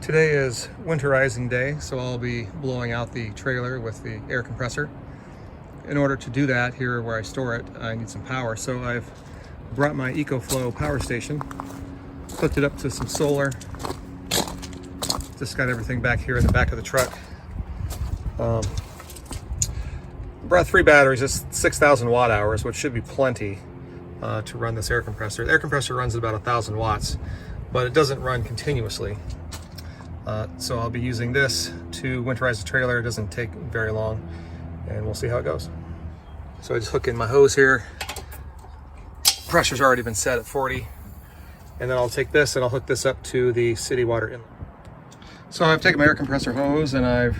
Today is winterizing day, so I'll be blowing out the trailer with the air compressor. In order to do that, here where I store it, I need some power. So I've brought my EcoFlow power station, hooked it up to some solar. Just got everything back here in the back of the truck. Brought 3 batteries, it's 6,000 watt hours, which should be plenty to run this air compressor. The air compressor runs at about 1,000 watts, but it doesn't run continuously. So I'll be using this to winterize the trailer. It doesn't take very long, and we'll see how it goes. So I just hook in my hose here. Pressure's already been set at 40. And then I'll take this and I'll hook this up to the city water inlet. So I've taken my air compressor hose and I've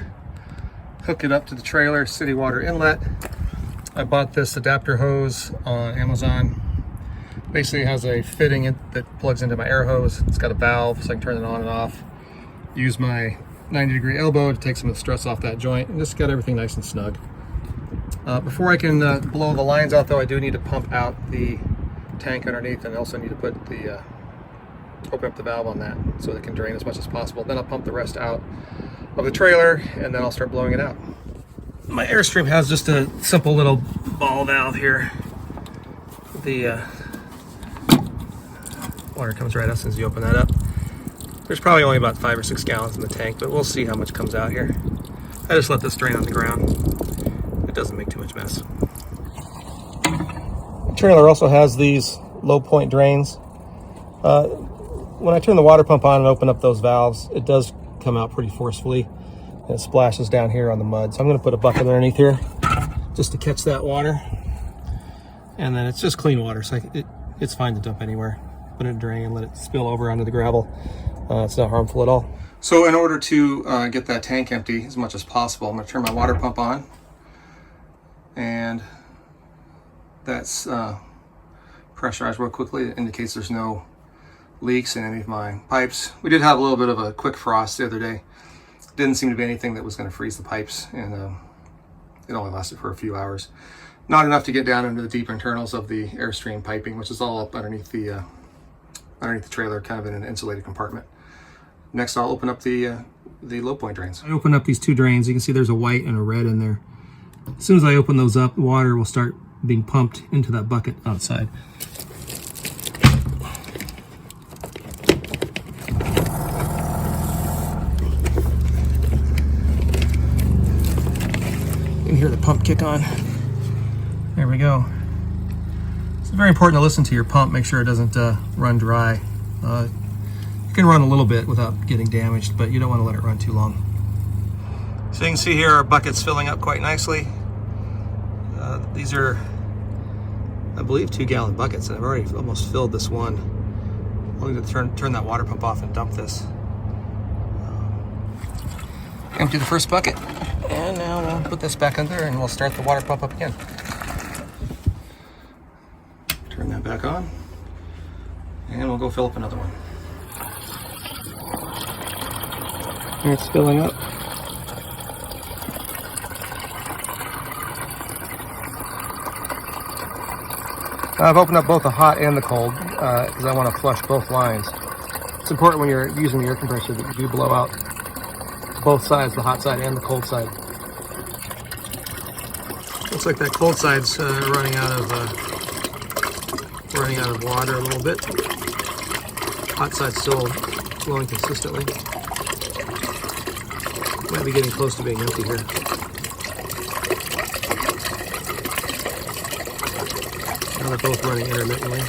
hooked it up to the trailer city water inlet. I bought this adapter hose on Amazon. Basically it has a fitting that plugs into my air hose. It's got a valve so I can turn it on and off. Use my 90-degree elbow to take some of the stress off that joint and just get everything nice and snug. Before I can blow the lines out though, I do need to pump out the tank underneath, and I also need to put the open up the valve on that so it can drain as much as possible. Then I'll pump the rest out of the trailer and then I'll start blowing it out. My Airstream has just a simple little ball valve here. The water comes right out as soon as you open that up. There's probably only about 5 or 6 gallons in the tank, but we'll see how much comes out here. I just let this drain on the ground. It doesn't make too much mess. The trailer also has these low point drains. When I turn the water pump on and open up those valves, it does come out pretty forcefully. And it splashes down here on the mud. So I'm going to put a bucket underneath here just to catch that water. And then it's just clean water, so it's fine to dump anywhere. Put it in a drain and let it spill over onto the gravel. It's not harmful at all. So in order to get that tank empty as much as possible, I'm going to turn my water pump on. And that's pressurized real quickly. It indicates there's no leaks in any of my pipes. We did have a little bit of a quick frost the other day. Didn't seem to be anything that was going to freeze the pipes, and it only lasted for a few hours. Not enough to get down into the deep internals of the Airstream piping, which is all up underneath the trailer, kind of in an insulated compartment. Next, I'll open up the low point drains. I open up these 2 drains. You can see there's a white and a red in there. As soon as I open those up, water will start being pumped into that bucket outside. You can hear the pump kick on. There we go. It's very important to listen to your pump, make sure it doesn't run dry. You can run a little bit without getting damaged, but you don't want to let it run too long. So you can see here our bucket's filling up quite nicely. These are, I believe, 2-gallon buckets, and I've already almost filled this one. I'll need to turn that water pump off and dump this. Empty the first bucket, and now we'll put this back under and we'll start the water pump up again. Turn that back on, and we'll go fill up another one. And it's filling up. I've opened up both the hot and the cold because I want to flush both lines. It's important when you're using the air compressor that you do blow out both sides, the hot side and the cold side. Looks like that cold side's running out of water a little bit. Hot side's still flowing consistently. Might be getting close to being empty here. Now they're both running intermittently.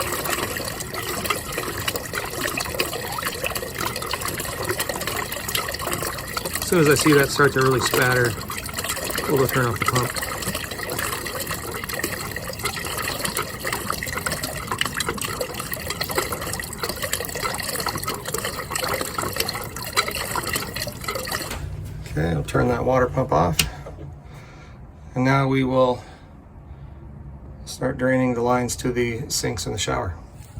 As soon as I see that start to really spatter, we'll go turn off the pump. Okay, I'll turn that water pump off. And now we will start draining the lines to the sinks in the shower.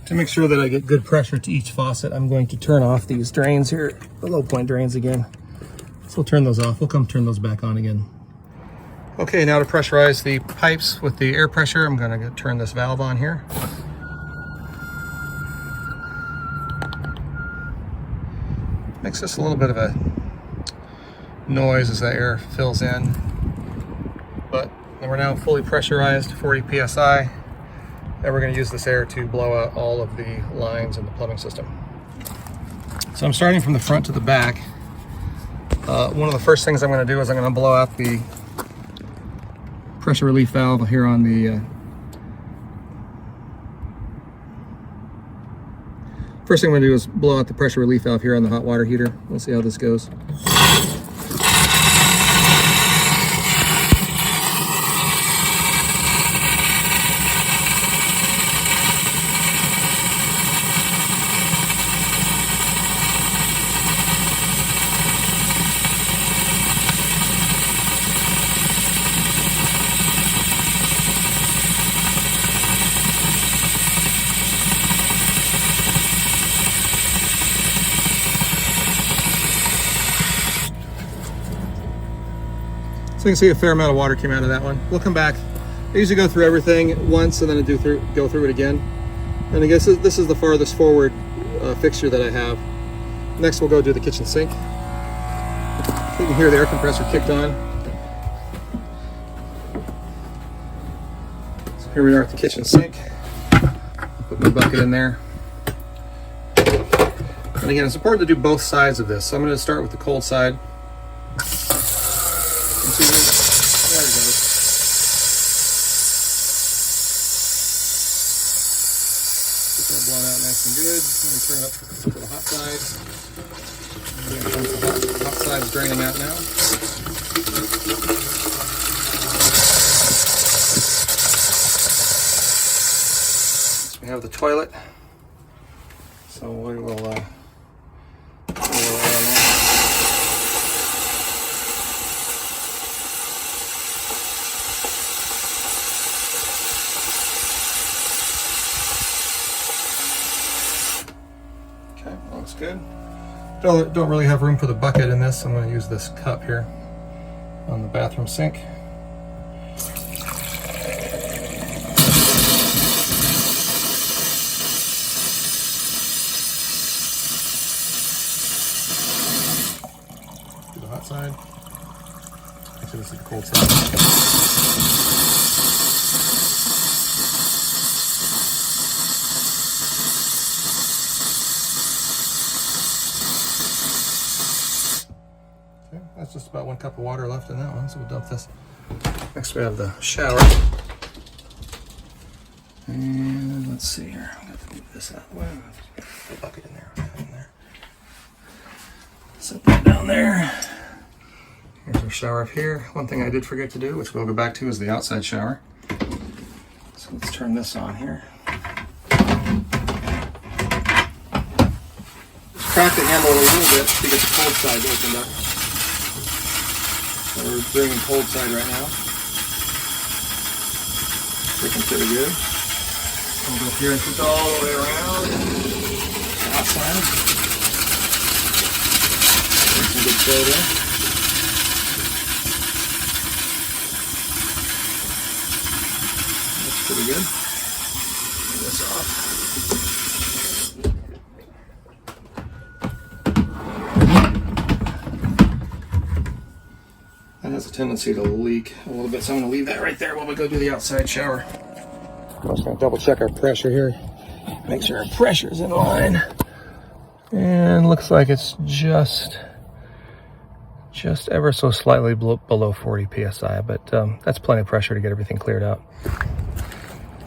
To make sure that I get good pressure to each faucet, I'm going to turn off these drains here, the low point drains again. So we'll turn those off. We'll come turn those back on again. Okay, now to pressurize the pipes with the air pressure, I'm going to turn this valve on here. makes just a little bit of a noise as the air fills in. But we're now fully pressurized, 40 psi, and we're going to use this air to blow out all of the lines in the plumbing system. So I'm starting from the front to the back. One of the first things I'm going to do is I'm going to blow out the pressure relief valve here on the first thing I'm going to do is blow out the pressure relief valve here on the hot water heater. We'll see how this goes. So you can see a fair amount of water came out of that one. We'll come back. I usually go through everything once and then I go through it again. And I guess this is the farthest forward fixture that I have. Next we'll go do the kitchen sink. You can hear the air compressor kicked on. So here we are at the kitchen sink. Put my bucket in there. And again, it's important to do both sides of this. So I'm going to start with the cold side. There it goes. Get that blown out nice and good. Let me turn it up to the hot side. Here comes the hot side's draining out now. We have the toilet. So we will roll around that. Looks good. Don't really have room for the bucket in this. I'm going to use this cup here on the bathroom sink. Do the hot side. Actually, this is the cold side. That's just about 1 cup of water left in that one, so we'll dump this. Next we have the shower. And let's see here. I'm going to have to move this out of the way. Put the bucket in there. Set that down there. Here's our shower up here. One thing I did forget to do, which we'll go back to, is the outside shower. So let's turn this on here. Crack the handle a little bit to get the cold side opened up. So we're doing the cold side right now. Looking pretty good. We'll go up here and put it all the way around. The hot side. There's some good flow there. Looks pretty good. Get this off. That has a tendency to leak a little bit, so I'm going to leave that right there while we go do the outside shower. I'm just going to double check our pressure here. Make sure our pressure is in line. And looks like it's just ever so slightly below 40 psi, but that's plenty of pressure to get everything cleared out.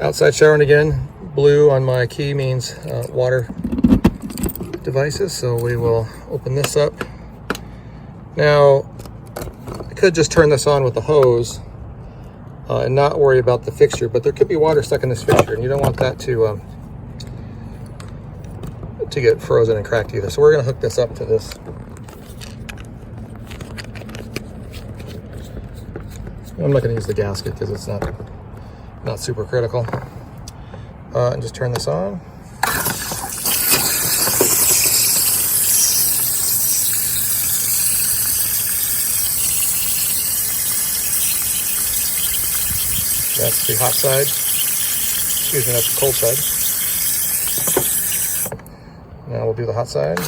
Outside showering again. Blue on my key means water devices, so we will open this up. Now, I could just turn this on with the hose and not worry about the fixture, but there could be water stuck in this fixture, and you don't want that to get frozen and cracked either. So we're going to hook this up to this. I'm not going to use the gasket because it's not super critical. And just turn this on. That's the hot side. Excuse me, that's the cold side. Now we'll do the hot side.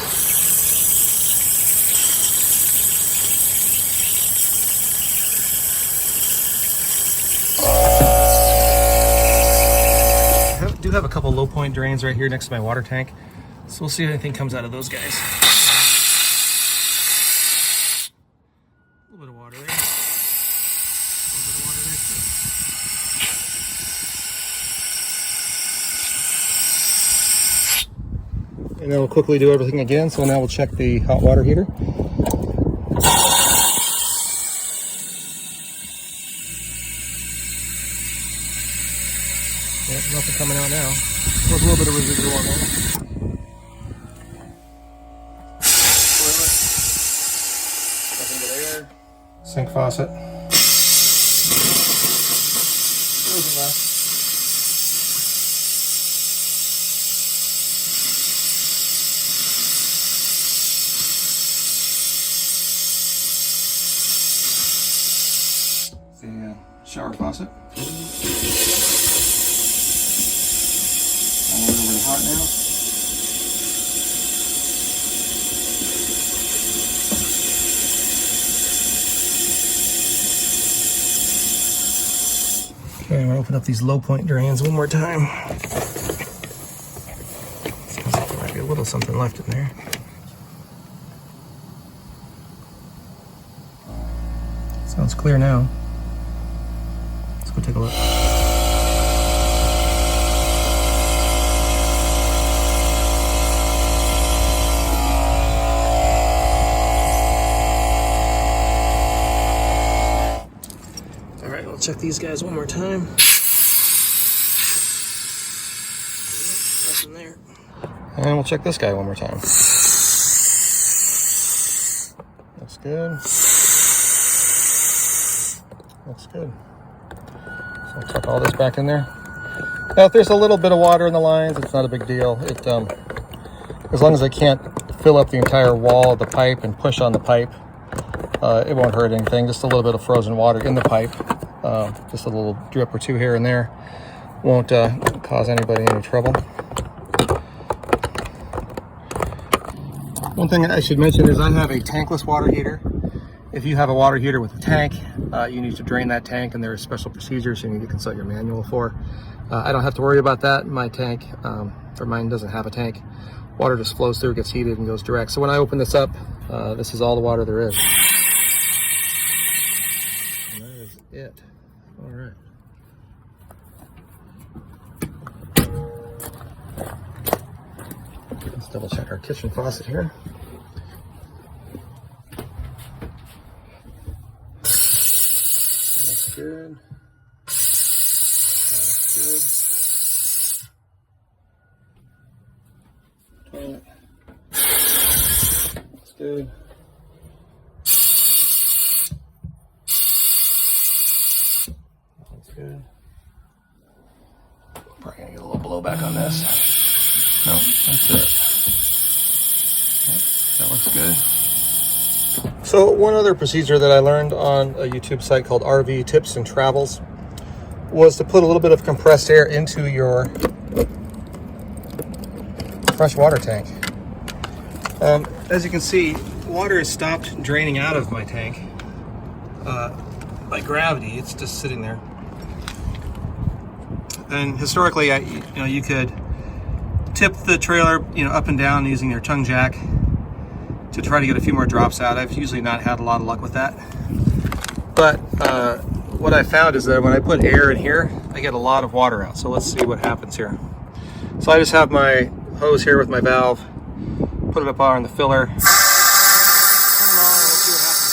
have a couple low point drains right here next to my water tank, so we'll see if anything comes out of those guys. A little bit of water there. A little bit of water there too. And then we'll quickly do everything again. So now we'll check the hot water heater. Yep, nothing coming out now. There's a little bit of residual on there. Toilet. Nothing but air. Sink faucet. Frozen left. The shower faucet. All over the hot now. Okay, I'm gonna open up these low point drains one more time. Seems like there might be a little something left in there. Sounds clear now. Let's go take a look. Alright, we'll check these guys one more time. Nothing there. And we'll check this guy one more time. Looks good. Looks good. So I'll tuck all this back in there. Now, if there's a little bit of water in the lines, it's not a big deal. It, as long as I can't fill up the entire wall of the pipe and push on the pipe, it won't hurt anything. Just a little bit of frozen water in the pipe, just a little drip or two here and there, won't cause anybody any trouble. One thing I should mention is I have a tankless water heater. If you have a water heater with a tank, you need to drain that tank, and there are special procedures you need to consult your manual for. I don't have to worry about that. My tank, or mine doesn't have a tank. Water just flows through, gets heated, and goes direct. So when I open this up, this is all the water there is. And that is it. All right. Let's double check our kitchen faucet here. Good. That looks good. Toilet. Looks good. Looks good. Probably gonna get a little blowback on this. No, that's it. Yep, that looks good. So one other procedure that I learned on a YouTube site called RV Tips and Travels was to put a little bit of compressed air into your fresh water tank. As you can see, water has stopped draining out of my tank by gravity. It's just sitting there. And historically, you could tip the trailer, up and down using your tongue jack to try to get a few more drops out. I've usually not had a lot of luck with that. But what I found is that when I put air in here, I get a lot of water out. So let's see what happens here. So I just have my hose here with my valve, put it up on the filler, turn it on, and we'll see what happens.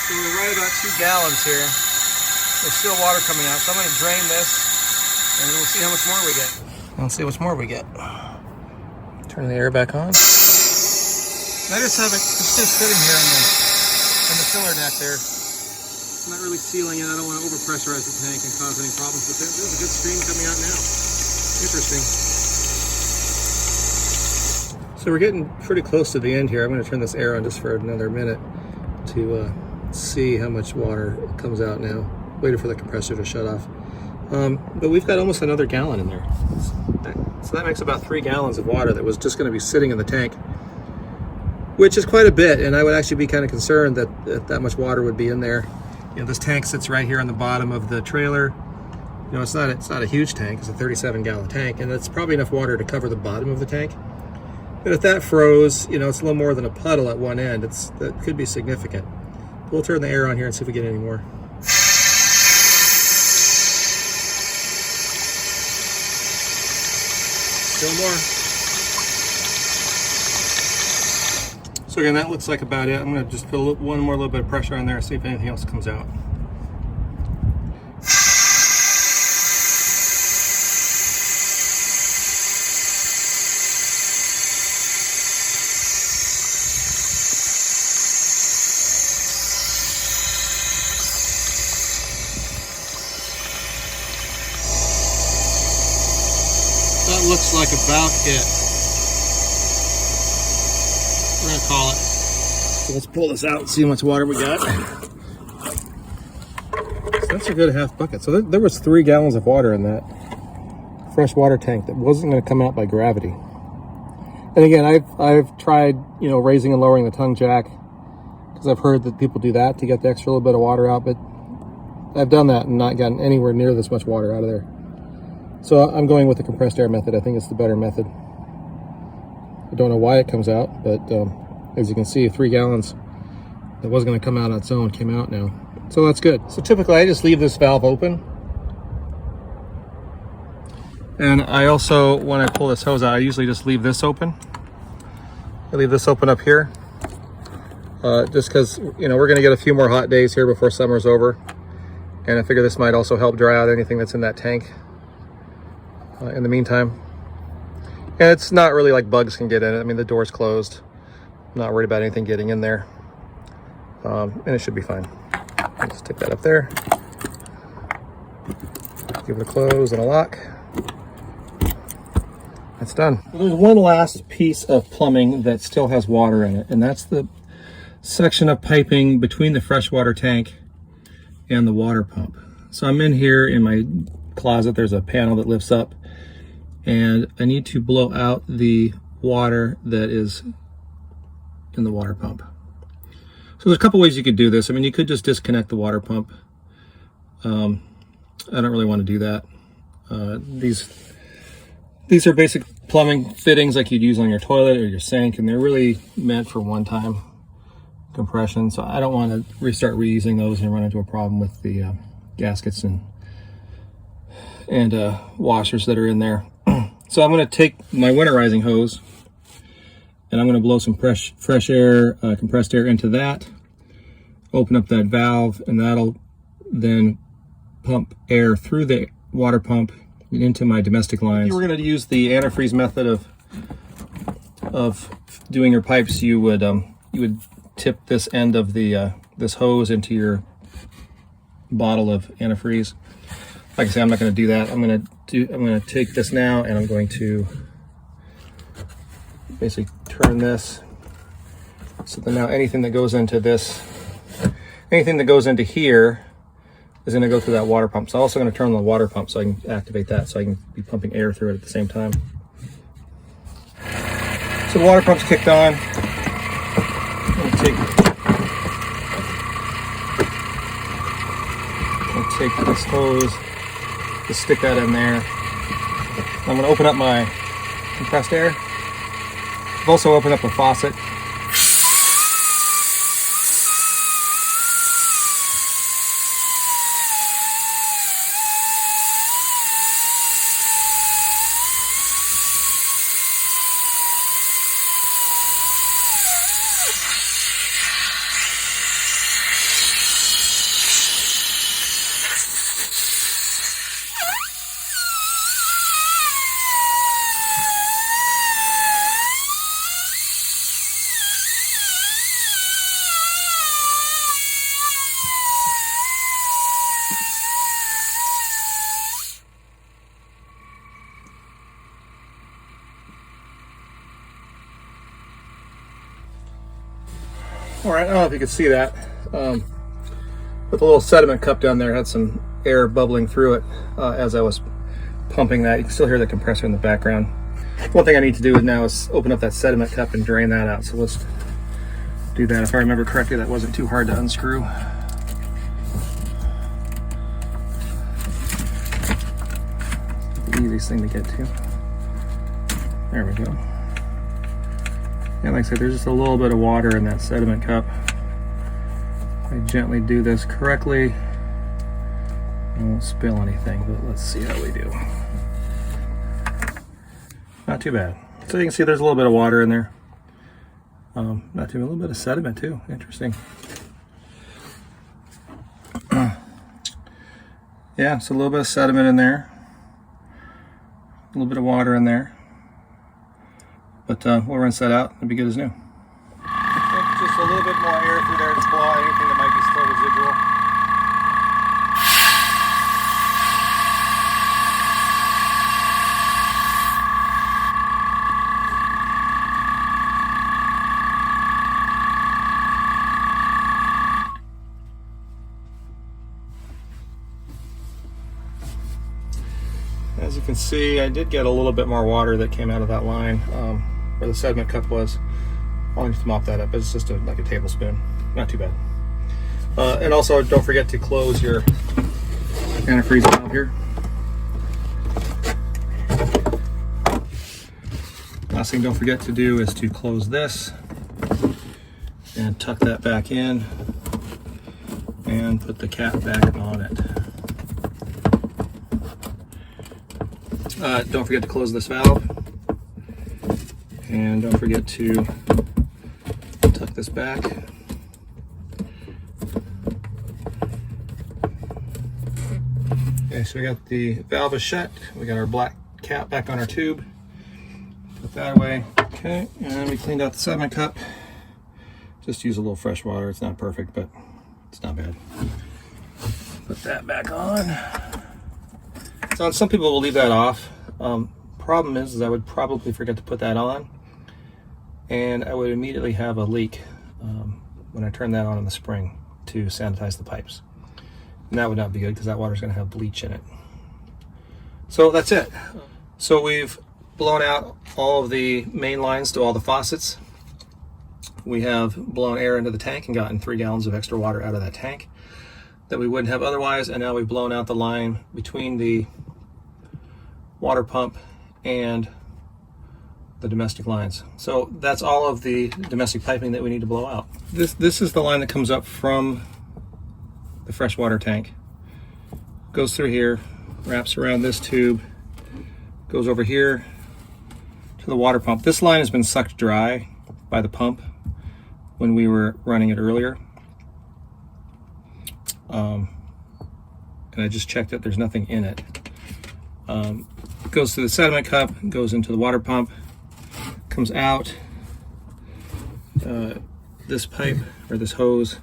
So we're right about 2 gallons here. There's still water coming out, so I'm going to drain this and we'll see how much more we get. Let's see what more we get. Turn the air back on. I just have it just sitting here in the filler neck there. I'm not really sealing it. I don't want to overpressurize the tank and cause any problems, but there's a good stream coming out now. Interesting. So we're getting pretty close to the end here. I'm going to turn this air on just for another minute to see how much water comes out now. Waiting for the compressor to shut off. But we've got almost another gallon in there. So that makes about 3 gallons of water that was just going to be sitting in the tank, which is quite a bit. And I would actually be kind of concerned that that much water would be in there. You know, this tank sits right here on the bottom of the trailer. You know, it's not a huge tank. It's a 37-gallon tank, and it's probably enough water to cover the bottom of the tank. But if that froze, you know, it's a little more than a puddle at one end. That could be significant. We'll turn the air on here and see if we get any more. Still more. So again, that looks like about it. I'm going to just put one more little bit of pressure on there and see if anything else comes out. That looks like about it. We're gonna call it. So let's pull this out and see how much water we got. So that's a good half bucket. So there was 3 gallons of water in that fresh water tank that wasn't gonna come out by gravity. And again, I've tried, you know, raising and lowering the tongue jack because I've heard that people do that to get the extra little bit of water out, but I've done that and not gotten anywhere near this much water out of there. So I'm going with the compressed air method. I think it's the better method. I don't know why it comes out, but as you can see, 3 gallons that was going to come out on its own came out now. So that's good. So typically I just leave this valve open. And I also, when I pull this hose out, I usually just leave this open. I leave this open up here. Just because, you know, we're going to get a few more hot days here before summer's over. And I figure this might also help dry out anything that's in that tank. In the meantime, and it's not really like bugs can get in it. I mean, the door's closed. I'm not worried about anything getting in there, and it should be fine. I'll just stick that up there, give it a close and a lock. That's done. Well, there's one last piece of plumbing that still has water in it, and that's the section of piping between the freshwater tank and the water pump. So I'm in here in my closet. There's a panel that lifts up, and I need to blow out the water that is in the water pump. So there's a couple ways you could do this. I mean, you could just disconnect the water pump. I don't really want to do that. These are basic plumbing fittings like you'd use on your toilet or your sink, and they're really meant for one-time compression. So I don't want to restart reusing those and run into a problem with the gaskets and washers that are in there. So I'm going to take my winterizing hose and I'm going to blow some fresh air, compressed air into that, open up that valve, and that'll then pump air through the water pump into my domestic lines. If you were going to use the antifreeze method of doing your pipes, you would tip this end of the this hose into your bottle of antifreeze. Like I say, I'm not going to do that. I'm going to take this now and I'm going to basically turn this so that now anything that goes into here is going to go through that water pump. So I'm also going to turn on the water pump so I can activate that so I can be pumping air through it at the same time. So the water pump's kicked on. I'm going to take this hose, just stick that in there. I'm going to open up my compressed air. I've also opened up a faucet. All right, I don't know if you can see that. With a little sediment cup down there, had some air bubbling through it as I was pumping that. You can still hear the compressor in the background. One thing I need to do now is open up that sediment cup and drain that out. So let's do that. If I remember correctly, that wasn't too hard to unscrew. Easiest thing to get to. There we go. And like I said, there's just a little bit of water in that sediment cup. I gently do this correctly, I won't spill anything, but let's see how we do. Not too bad. So you can see there's a little bit of water in there. A little bit of sediment too. Interesting. Yeah, so a little bit of sediment in there. A little bit of water in there. But we'll rinse that out. It'll be good as new. Just a little bit more air through there to blow out anything that might be still residual. As you can see, I did get a little bit more water that came out of that line where the sediment cup was. I'll need to mop that up. It's just like a tablespoon. Not too bad. And also, don't forget to close your antifreeze valve here. Last thing don't forget to do is to close this and tuck that back in and put the cap back on it. Don't forget to close this valve, and don't forget to tuck this back. Okay, so we got the valve is shut. We got our black cap back on our tube. Put that away. Okay, and we cleaned out the sediment cup. Just use a little fresh water. It's not perfect, but it's not bad. Put that back on. So some people will leave that off. Problem is I would probably forget to put that on, and I would immediately have a leak when I turn that on in the spring to sanitize the pipes. And that would not be good because that water is going to have bleach in it. So that's it. So we've blown out all of the main lines to all the faucets. We have blown air into the tank and gotten 3 gallons of extra water out of that tank that we wouldn't have otherwise, and now we've blown out the line between the water pump and the domestic lines. So that's all of the domestic piping that we need to blow out. This is the line that comes up from the freshwater tank, goes through here, wraps around this tube, goes over here to the water pump. This line has been sucked dry by the pump when we were running it earlier. And I just checked it, there's nothing in it. It goes through the sediment cup, goes into the water pump, comes out. This pipe, or this hose,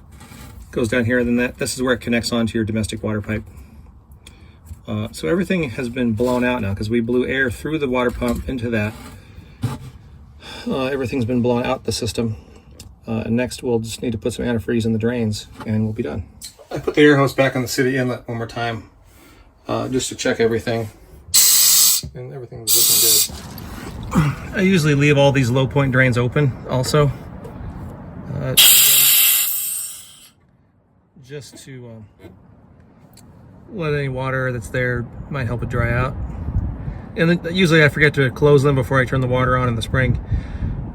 goes down here, and then this is where it connects onto your domestic water pipe. So everything has been blown out now because we blew air through the water pump into that. Everything's been blown out the system. And next we'll just need to put some antifreeze in the drains and we'll be done. I put the air hose back on the city inlet one more time just to check everything. And everything was looking good. I usually leave all these low point drains open also. Just to let any water that's there might help it dry out. And then usually I forget to close them before I turn the water on in the spring.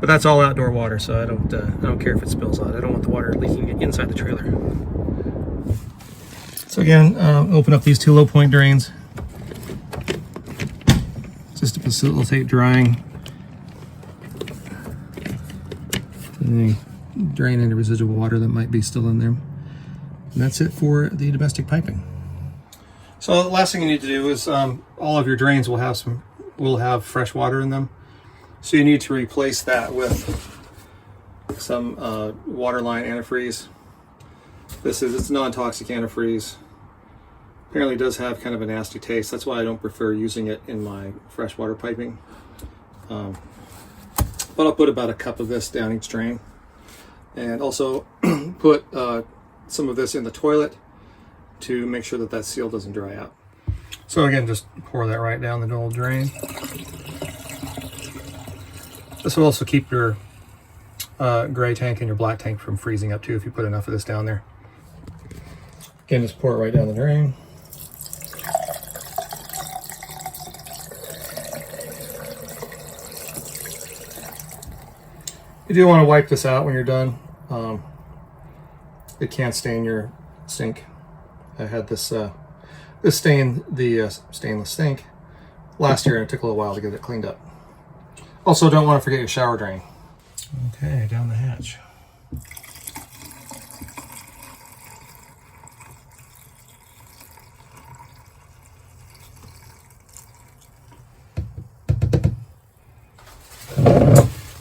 But that's all outdoor water, so I don't care if it spills out. I don't want the water leaking inside the trailer. So again, open up these 2 low point drains just to facilitate drying. And drain any residual water that might be still in there. And that's it for the domestic piping. So the last thing you need to do is all of your drains will have fresh water in them. So you need to replace that with some Waterline Antifreeze. It's non-toxic antifreeze. Apparently it does have kind of a nasty taste. That's why I don't prefer using it in my freshwater piping. But I'll put about a cup of this down each drain. And also put some of this in the toilet to make sure that that seal doesn't dry out. So again, just pour that right down the old drain. This will also keep your gray tank and your black tank from freezing up too if you put enough of this down there. Again, just pour it right down the drain. You do want to wipe this out when you're done. It can't stain your sink. I had this stain the stainless sink last year, and it took a little while to get it cleaned up. Also, don't want to forget your shower drain. Okay, down the hatch.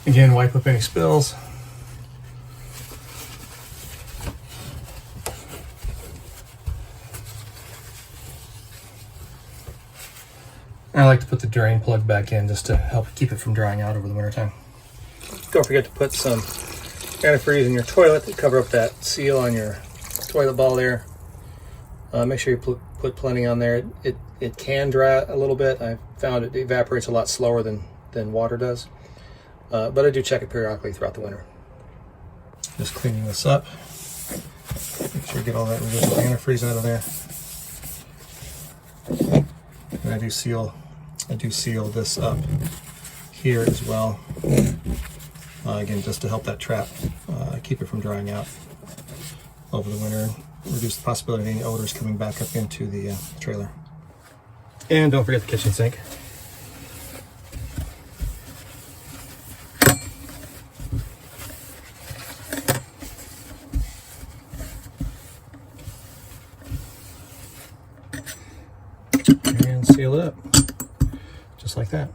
Again, wipe up any spills. I like to put the drain plug back in just to help keep it from drying out over the winter time. Don't forget to put some antifreeze in your toilet to cover up that seal on your toilet bowl there. Make sure you put plenty on there. It can dry a little bit. I found it evaporates a lot slower than water does. But I do check it periodically throughout the winter. Just cleaning this up. Make sure you get all that residual antifreeze out of there. And I do seal this up here as well. Again, just to help that trap keep it from drying out over the winter, reduce the possibility of any odors coming back up into the trailer. And don't forget the kitchen sink. And seal it up, just like that.